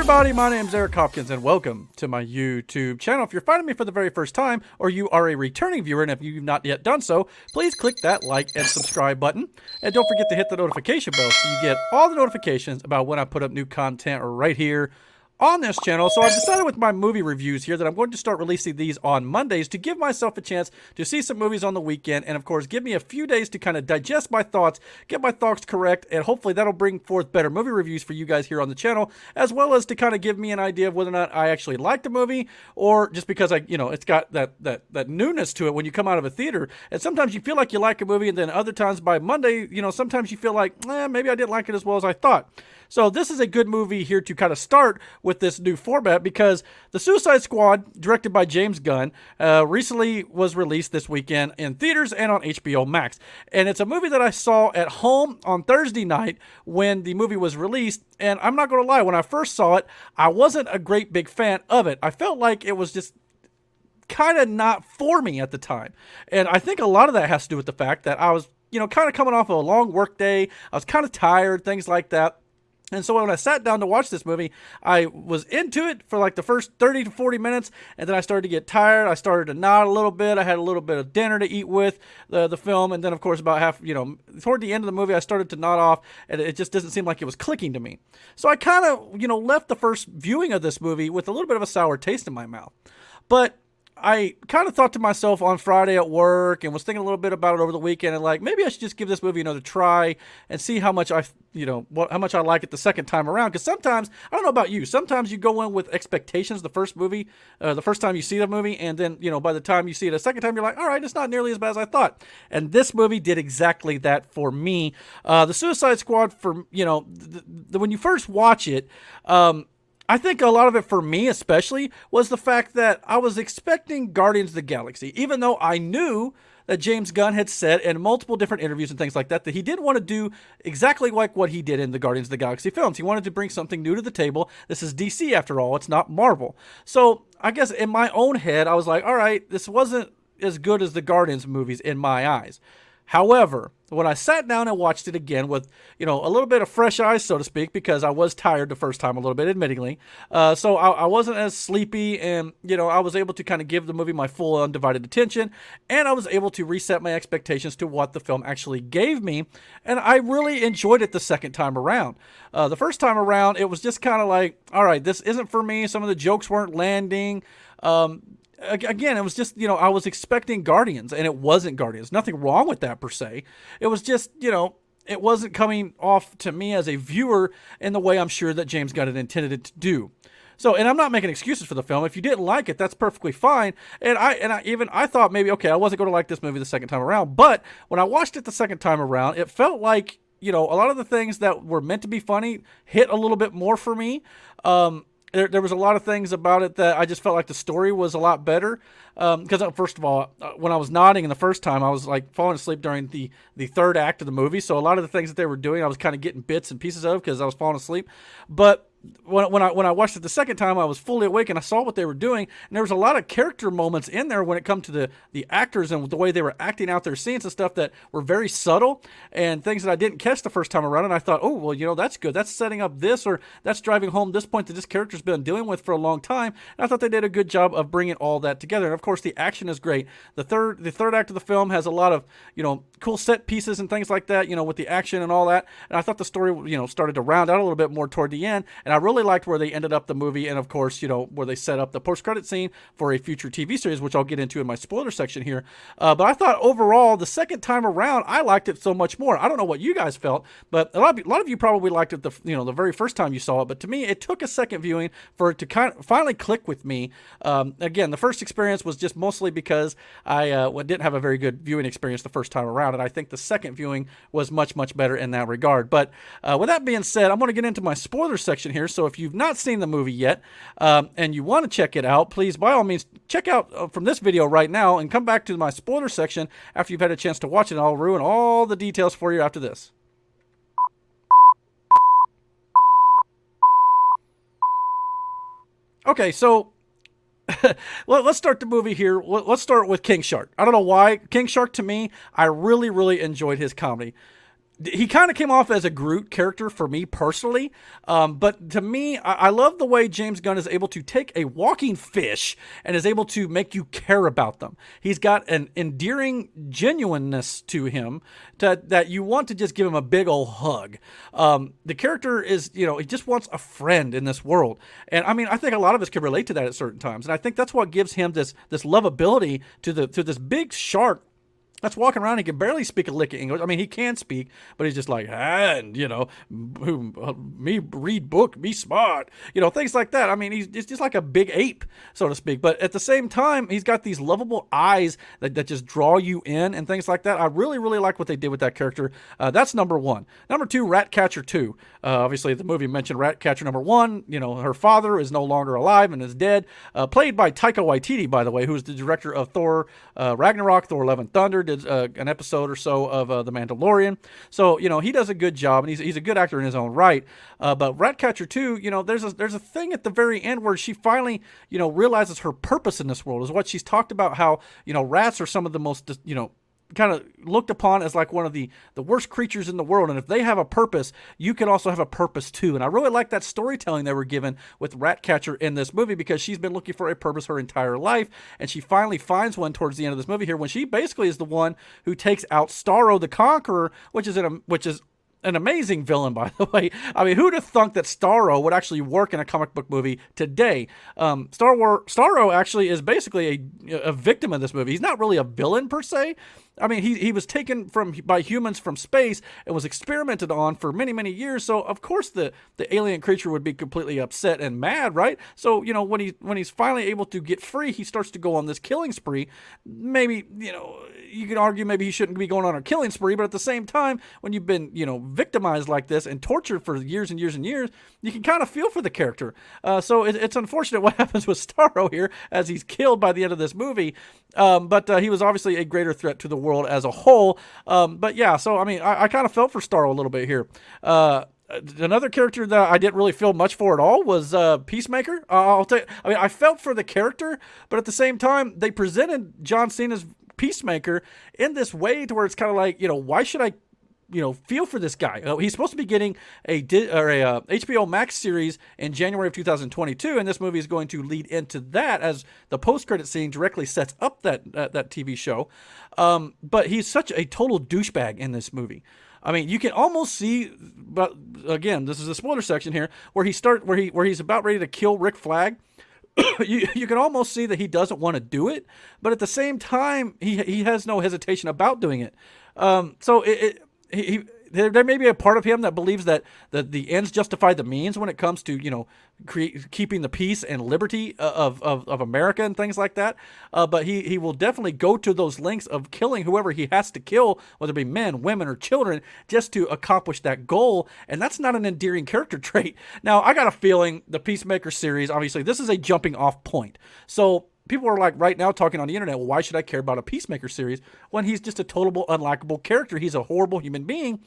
everybody, my name's Eric Hopkins and welcome to my YouTube channel. If you're finding me for the very first time or you are a returning viewer and if you've not yet done so, please click that like and subscribe button. And don't forget to hit the notification bell so you get all the notifications about when I put up new content right here on this channel. So I've decided with my movie reviews here that I'm going to start releasing these on Mondays to give myself a chance to see some movies on the weekend and of course give me a few days to kind of digest my thoughts, get my thoughts correct, and hopefully that'll bring forth better movie reviews for you guys here on the channel, as well as to kind of give me an idea of whether or not I actually like the movie or just because it's got that newness to it when you come out of a theater. And sometimes you feel like you like a movie and then other times by Monday, sometimes you feel like, maybe I didn't like it as well as I thought. So this is a good movie here to kind of start with this new format because The Suicide Squad, directed by James Gunn, recently was released this weekend in theaters and on HBO Max. And it's a movie that I saw at home on Thursday night when the movie was released. And I'm not going to lie, when I first saw it, I wasn't a great big fan of it. I felt like it was just kind of not for me at the time. And I think a lot of that has to do with the fact that I was, kind of coming off of a long work day. I was kind of tired, things like that. And so when I sat down to watch this movie, I was into it for like the first 30 to 40 minutes, and then I started to get tired. I started to nod a little bit. I had a little bit of dinner to eat with the film, and then of course about half, toward the end of the movie, I started to nod off, and it just doesn't seem like it was clicking to me. So I kind of, left the first viewing of this movie with a little bit of a sour taste in my mouth. But I kind of thought to myself on Friday at work and was thinking a little bit about it over the weekend and like, maybe I should just give this movie another try and see how much how much I like it the second time around. Because sometimes, I don't know about you, sometimes you go in with expectations the first time you see the movie, and then, by the time you see it a second time, you're like, all right, it's not nearly as bad as I thought. And this movie did exactly that for me. The Suicide Squad, when you first watch it, I think a lot of it for me especially was the fact that I was expecting Guardians of the Galaxy, even though I knew that James Gunn had said in multiple different interviews and things like that he didn't want to do exactly like what he did in the Guardians of the Galaxy films. He wanted to bring something new to the table. This is DC after all. It's not Marvel. So I guess in my own head, I was like, all right, this wasn't as good as the Guardians movies in my eyes. However, when I sat down and watched it again with, a little bit of fresh eyes, so to speak, because I was tired the first time a little bit, admittingly. So I wasn't as sleepy and, I was able to kind of give the movie my full undivided attention, and I was able to reset my expectations to what the film actually gave me. And I really enjoyed it the second time around. The first time around, it was just kind of like, all right, this isn't for me. Some of the jokes weren't landing. Again, it was just, I was expecting Guardians, and it wasn't Guardians. Nothing wrong with that per se. It was just, it wasn't coming off to me as a viewer in the way I'm sure that James Gunn had intended it to do. So, and I'm not making excuses for the film. If you didn't like it, that's perfectly fine. And I thought maybe, okay, I wasn't going to like this movie the second time around. But when I watched it the second time around, it felt like, a lot of the things that were meant to be funny hit a little bit more for me. There was a lot of things about it that I just felt like the story was a lot better. Because first of all, when I was nodding in the first time, I was like falling asleep during the third act of the movie. So a lot of the things that they were doing, I was kind of getting bits and pieces of because I was falling asleep. But when I watched it the second time, I was fully awake and I saw what they were doing. And there was a lot of character moments in there when it comes to the actors and the way they were acting out their scenes and stuff that were very subtle and things that I didn't catch the first time around. And I thought, oh, well, that's good. That's setting up this, or that's driving home this point that this character's been dealing with for a long time. And I thought they did a good job of bringing all that together. And of course, the action is great. The third act of the film has a lot of, cool set pieces and things like that, with the action and all that. And I thought the story, started to round out a little bit more toward the end. And I really liked where they ended up the movie, and of course, where they set up the post-credit scene for a future TV series, which I'll get into in my spoiler section here. But I thought overall, the second time around, I liked it so much more. I don't know what you guys felt, but a lot of you probably liked it the very first time you saw it. But to me, it took a second viewing for it to kind of finally click with me. Again, the first experience was just mostly because I didn't have a very good viewing experience the first time around, and I think the second viewing was much, much better in that regard. But with that being said, I'm going to get into my spoiler section here. So if you've not seen the movie yet and you want to check it out, please, by all means, check out from this video right now and come back to my spoiler section after you've had a chance to watch it, and I'll ruin all the details for you after this. Okay, so let's start the movie here. Let's start with King Shark. I don't know why. King Shark, to me, I really, really enjoyed his comedy. he kind of came off as a Groot character for me personally. But to me, I love the way James Gunn is able to take a walking fish and is able to make you care about them. He's got an endearing genuineness to him that you want to just give him a big old hug. The character is, he just wants a friend in this world. And I mean, I think a lot of us can relate to that at certain times. And I think that's what gives him this lovability to this big shark that's walking around. He can barely speak a lick of English. I mean, he can speak, but he's just like, me read book, me smart, things like that. I mean, he's just like a big ape, so to speak. But at the same time, he's got these lovable eyes that just draw you in and things like that. I really, really like what they did with that character. That's number one. Number two, Ratcatcher 2. Obviously, the movie mentioned Ratcatcher number 1. Her father is no longer alive and is dead. Played by Taika Waititi, by the way, who's the director of Thor Ragnarok, Thor Love and Thunder, did an episode or so of The Mandalorian. So, he does a good job, and he's a good actor in his own right. But Ratcatcher 2, there's a thing at the very end where she finally, realizes her purpose in this world is what she's talked about, how, rats are some of the most, kind of looked upon as like one of the worst creatures in the world. And if they have a purpose, you can also have a purpose too. And I really like that storytelling they were given with Ratcatcher in this movie, because she's been looking for a purpose her entire life. And she finally finds one towards the end of this movie here, when she basically is the one who takes out Starro the Conqueror, which is an amazing villain, by the way. I mean, who'd have thunk that Starro would actually work in a comic book movie today? Starro actually is basically a victim of this movie. He's not really a villain per se. I mean, he was taken by humans from space and was experimented on for many, many years. So of course the alien creature would be completely upset and mad, right? So, when he's finally able to get free, he starts to go on this killing spree. Maybe, you can argue maybe he shouldn't be going on a killing spree, but at the same time, when you've been, victimized like this and tortured for years and years and years, you can kind of feel for the character. So it's unfortunate what happens with Starro here, as he's killed by the end of this movie. But he was obviously a greater threat to the world as a whole. But yeah, so I mean, I kind of felt for Starro a little bit here. Another character that I didn't really feel much for at all was Peacemaker. I felt for the character, but at the same time, they presented John Cena's Peacemaker in this way to where it's kind of like, why should I feel for this guy? He's supposed to be getting a HBO Max series in January of 2022, and this movie is going to lead into that, as the post-credit scene directly sets up that TV show. But he's such a total douchebag in this movie. I mean, you can almost see, but again, this is a spoiler section here, where he's about ready to kill Rick Flag. You can almost see that he doesn't want to do it, but at the same time, he has no hesitation about doing it. So there may be a part of him that believes that the ends justify the means when it comes to keeping the peace and liberty of America and things like that. But he will definitely go to those lengths of killing whoever he has to kill, whether it be men, women, or children, just to accomplish that goal. And that's not an endearing character trait. Now, I got a feeling the Peacemaker series, obviously, this is a jumping off point. So people are like right now talking on the internet, well, why should I care about a Peacemaker series when he's just a total unlikable character? He's a horrible human being.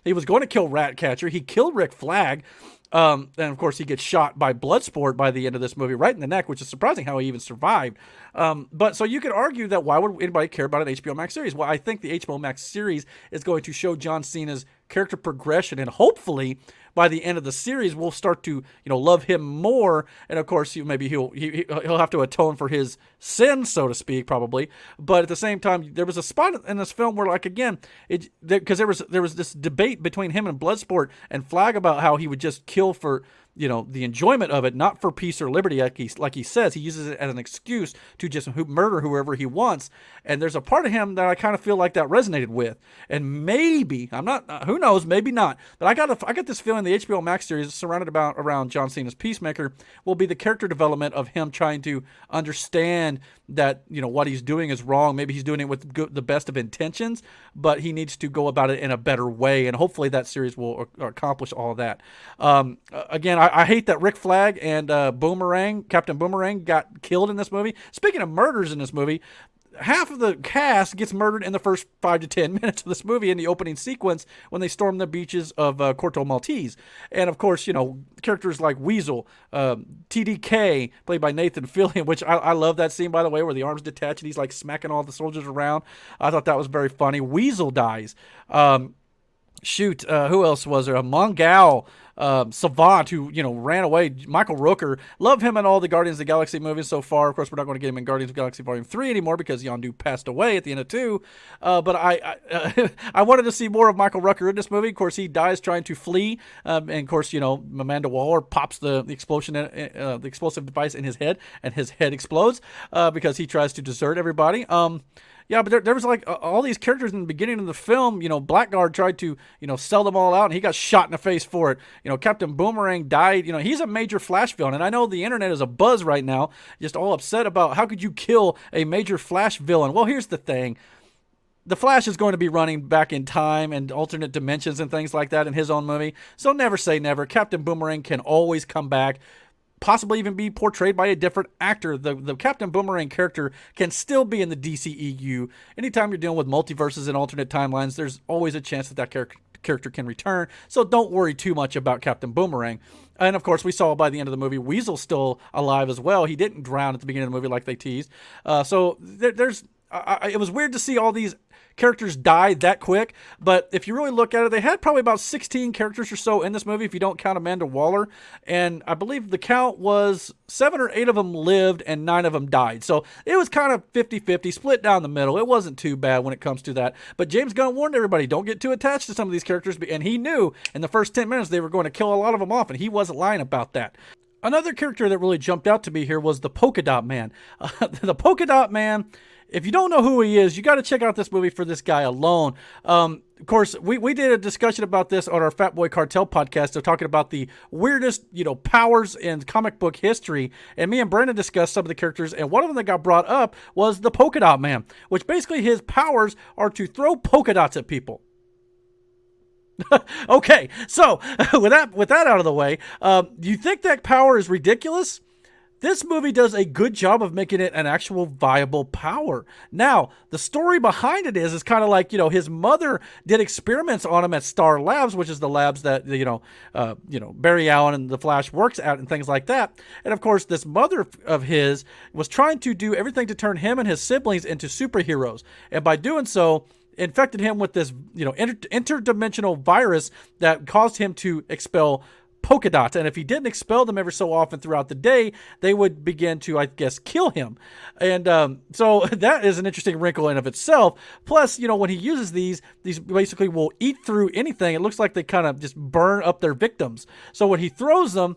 He was going to kill Ratcatcher. He killed Rick Flag. And of course, he gets shot by Bloodsport by the end of this movie, right in the neck, which is surprising how he even survived. But so you could argue that why would anybody care about an HBO Max series? Well, I think the HBO Max series is going to show John Cena's character progression, and hopefully by the end of the series, we'll start to love him more. And of course, maybe he'll have to atone for his sins, so to speak, probably. But at the same time, there was a spot in this film where, like, again, because there was this debate between him and Bloodsport and Flag about how he would just kill for the enjoyment of it, not for peace or liberty, like he says. He uses it as an excuse to just murder whoever he wants. And there's a part of him that I kind of feel like that resonated with. And maybe, I'm not, who knows, maybe not. But I got this feeling the HBO Max series surrounded around John Cena's Peacemaker will be the character development of him trying to understand that, what he's doing is wrong. Maybe he's doing it with the best of intentions, but he needs to go about it in a better way. And hopefully that series will accomplish all of that. Again, I hate that Rick Flag and Captain Boomerang got killed in this movie. Speaking of murders in this movie, half of the cast gets murdered in the first 5 to 10 minutes of this movie in the opening sequence when they storm the beaches of Corto Maltese. And of course, characters like Weasel, TDK, played by Nathan Fillion, which I love that scene, by the way, where the arms detach and he's like smacking all the soldiers around. I thought that was very funny. Weasel dies. shoot, who else was there? A Mongal savant who, ran away. Michael Rooker. Love him in all the Guardians of the Galaxy movies so far. Of course, we're not going to get him in Guardians of the Galaxy Volume 3 anymore because Yondu passed away at the end of 2. But I wanted to see more of Michael Rooker in this movie. Of course, he dies trying to flee. And of course, Amanda Waller pops the explosion, the explosive device in his head, and his head explodes because he tries to desert everybody. Yeah, but there was like all these characters in the beginning of the film. Blackguard tried to, sell them all out, and he got shot in the face for it. Captain Boomerang died. He's a major Flash villain, and I know the internet is a buzz right now, just all upset about how could you kill a major Flash villain. Well, here's the thing. The Flash is going to be running back in time and alternate dimensions and things like that in his own movie. So never say never. Captain Boomerang can always come back, possibly even be portrayed by a different actor. The Captain Boomerang character can still be in the DCEU. Anytime you're dealing with multiverses and alternate timelines, there's always a chance that character can return. So don't worry too much about Captain Boomerang. And of course, we saw by the end of the movie, Weasel's still alive as well. He didn't drown at the beginning of the movie like they teased. It was weird to see all these characters die that quick, but if you really look at it, they had probably about 16 characters or so in this movie if you don't count Amanda Waller, and I believe the count was 7 or 8 of them lived and 9 of them died. So it was kind of 50-50, split down the middle. It wasn't too bad when it comes to that, but James Gunn warned everybody, don't get too attached to some of these characters, and he knew in the first 10 minutes they were going to kill a lot of them off, and he wasn't lying about that. Another character that really jumped out to me here was the Polka Dot Man. The Polka Dot Man, if you don't know who he is, you got to check out this movie for this guy alone. Of course, we did a discussion about this on our Fat Boy Cartel podcast. They're talking about the weirdest, powers in comic book history. And me and Brandon discussed some of the characters, and one of them that got brought up was the Polka Dot Man, which basically his powers are to throw polka dots at people. Okay, so with that out of the way, do you think that power is ridiculous? This movie does a good job of making it an actual viable power. Now, the story behind it is kind of like, his mother did experiments on him at Star Labs, which is the labs that, Barry Allen and the Flash works at and things like that. And of course, this mother of his was trying to do everything to turn him and his siblings into superheroes. And by doing so, infected him with this, interdimensional virus that caused him to expel polka dots, and if he didn't expel them every so often throughout the day, they would begin to, I guess, kill him. And so that is an interesting wrinkle in of itself. Plus, when he uses these basically will eat through anything. It looks like they kind of just burn up their victims. So when he throws them,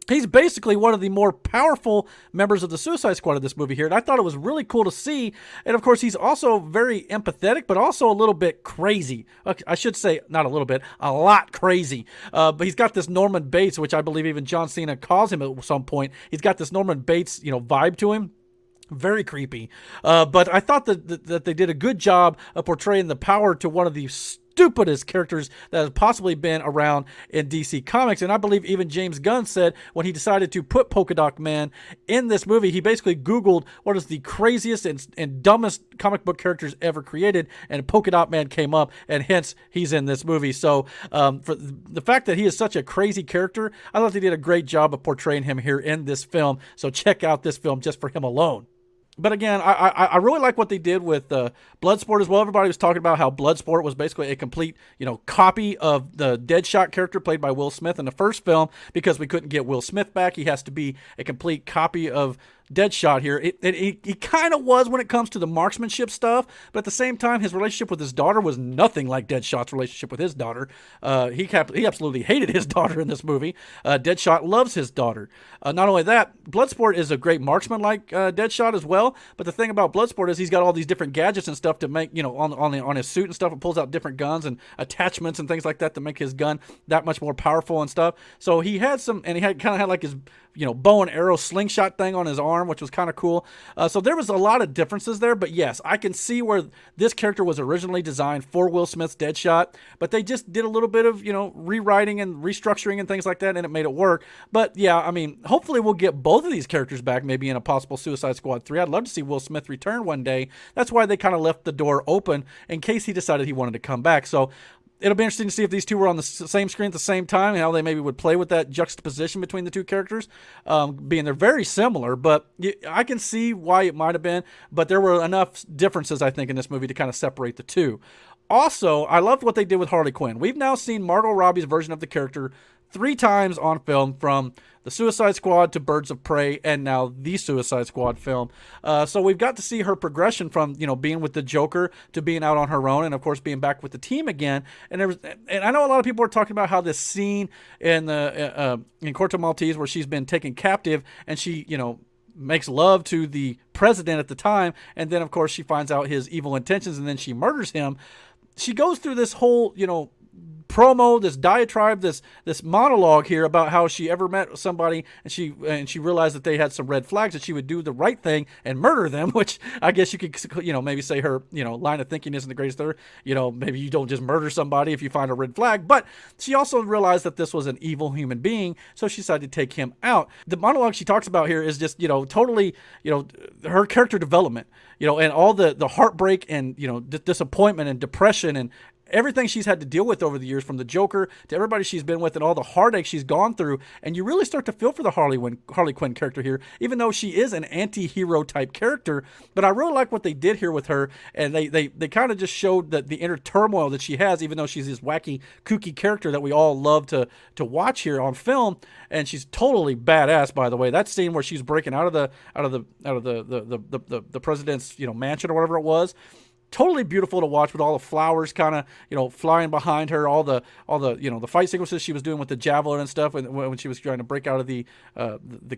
he's basically one of the more powerful members of the Suicide Squad of this movie here, and I thought it was really cool to see. And of course, he's also very empathetic, but also a little bit crazy. I should say, not a little bit, a lot crazy. But he's got this Norman Bates, which I believe even John Cena calls him at some point. He's got this Norman Bates, vibe to him. Very creepy. But I thought that they did a good job of portraying the power to one of the stupidest characters that has possibly been around in DC Comics. And I believe even James Gunn said when he decided to put Polka Dot Man in this movie, he basically Googled what is the craziest and dumbest comic book characters ever created, and Polka Dot Man came up, and hence he's in this movie. So for the fact that he is such a crazy character, I thought they did a great job of portraying him here in this film. So check out this film just for him alone. But again, I really like what they did with Bloodsport as well. Everybody was talking about how Bloodsport was basically a complete, copy of the Deadshot character played by Will Smith in the first film, because we couldn't get Will Smith back. He has to be a complete copy of Deadshot here. He kind of was when it comes to the marksmanship stuff, but at the same time, his relationship with his daughter was nothing like Deadshot's relationship with his daughter. He absolutely hated his daughter in this movie. Deadshot loves his daughter. Not only that, Bloodsport is a great marksman like Deadshot as well, but the thing about Bloodsport is he's got all these different gadgets and stuff to make, on his suit and stuff. It pulls out different guns and attachments and things like that to make his gun that much more powerful and stuff. So he had some, and he kind of had like his bow and arrow slingshot thing on his arm, which was kind of cool. So there was a lot of differences there, but yes, I can see where this character was originally designed for Will Smith's Deadshot, but they just did a little bit of, rewriting and restructuring and things like that, and it made it work. But yeah, I mean, hopefully we'll get both of these characters back, maybe in a possible Suicide Squad 3. I'd love to see Will Smith return one day. That's why they kind of left the door open in case he decided he wanted to come back. So it'll be interesting to see if these two were on the same screen at the same time, and how they maybe would play with that juxtaposition between the two characters, being they're very similar, but I can see why it might have been, but there were enough differences, I think, in this movie to kind of separate the two. Also, I loved what they did with Harley Quinn. We've now seen Margot Robbie's version of the character 3 times on film, from the Suicide Squad to Birds of Prey, and now the Suicide Squad film. So we've got to see her progression from, you know, being with the Joker to being out on her own, and of course being back with the team again. And I know a lot of people are talking about how this scene in the in Corto Maltese, where she's been taken captive and she, you know, makes love to the president at the time, and then of course she finds out his evil intentions, and then she murders him. She goes through this whole, you know, promo, this diatribe, this monologue here about how she ever met somebody and she realized that they had some red flags, that she would do the right thing and murder them, which I guess you could, you know, maybe say her, you know, line of thinking isn't the greatest there. You know, maybe you don't just murder somebody if you find a red flag, but she also realized that this was an evil human being, so she decided to take him out. The monologue she talks about here is just, you know, totally, you know, her character development, you know, and all the heartbreak and, you know, disappointment and depression and everything she's had to deal with over the years, from the Joker to everybody she's been with and all the heartache she's gone through. And you really start to feel for the Harley Quinn character here, even though she is an anti-hero type character. But I really like what they did here with her, and they kind of just showed that the inner turmoil that she has, even though she's this wacky, kooky character that we all love to watch here on film. And she's totally badass, by the way. That scene where she's breaking out of the president's, you know, mansion or whatever it was, totally beautiful to watch, with all the flowers kind of, you know, flying behind her, all the you know, the fight sequences she was doing with the javelin and stuff when she was trying to break out of the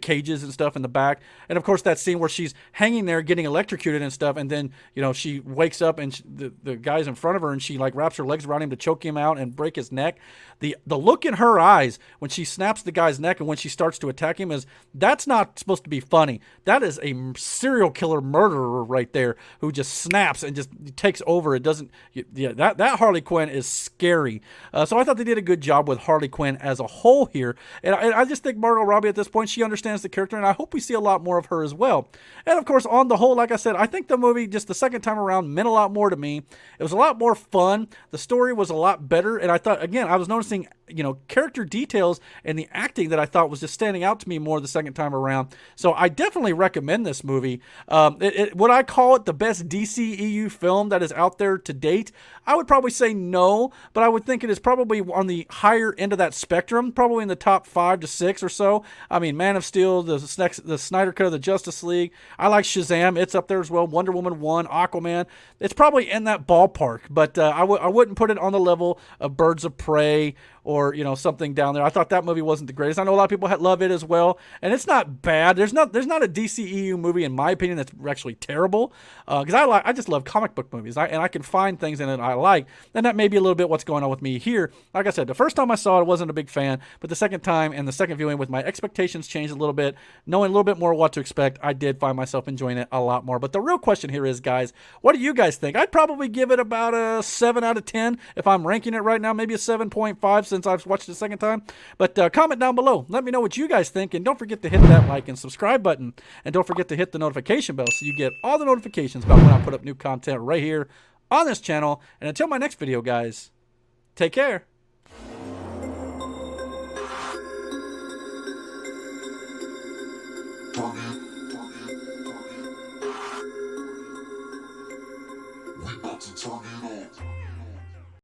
cages and stuff in the back. And of course that scene where she's hanging there getting electrocuted and stuff, and then, you know, she wakes up and the guy's in front of her and she like wraps her legs around him to choke him out and break his neck. The look in her eyes when she snaps the guy's neck and when she starts to attack him, that's not supposed to be funny. That is a serial killer murderer right there, who just snaps and just takes over. It doesn't, yeah, that Harley Quinn is scary. So I thought they did a good job with Harley Quinn as a whole here. And I just think Margot Robbie at this point, she understands the character, and I hope we see a lot more of her as well. And of course, on the whole, like I said, I think the movie, just the second time around, meant a lot more to me. It was a lot more fun. The story was a lot better. And I thought, again, I was noticing, you know, character details and the acting that I thought was just standing out to me more the second time around. So I definitely recommend this movie. Would I call it the best DCEU film that is out there to date? I would probably say no, but I would think it is probably on the higher end of that spectrum, probably in the top 5 to 6 or so. I mean, Man of Steel, the Snyder Cut of the Justice League. I like Shazam. It's up there as well. Wonder Woman 1, Aquaman. It's probably in that ballpark, but I wouldn't put it on the level of Birds of Prey or, you know, something down there. I thought that movie wasn't the greatest. I know a lot of people love it as well, and it's not bad. There's not a DCEU movie, in my opinion, that's actually terrible, because I just love comic book movies, and I can find things in it I like, and that may be a little bit what's going on with me here. Like I said, the first time I saw it, I wasn't a big fan, but the second time and the second viewing, with my expectations changed a little bit, knowing a little bit more what to expect, I did find myself enjoying it a lot more. But the real question here is, guys, what do you guys think? I'd probably give it about a 7 out of 10 if I'm ranking it right now, maybe a 7.5 since I've watched it the second time. But comment down below. Let me know what you guys think, and don't forget to hit that like and subscribe button, and don't forget to hit the notification bell so you get all the notifications about when I put up new content right here on this channel. And until my next video, guys, take care.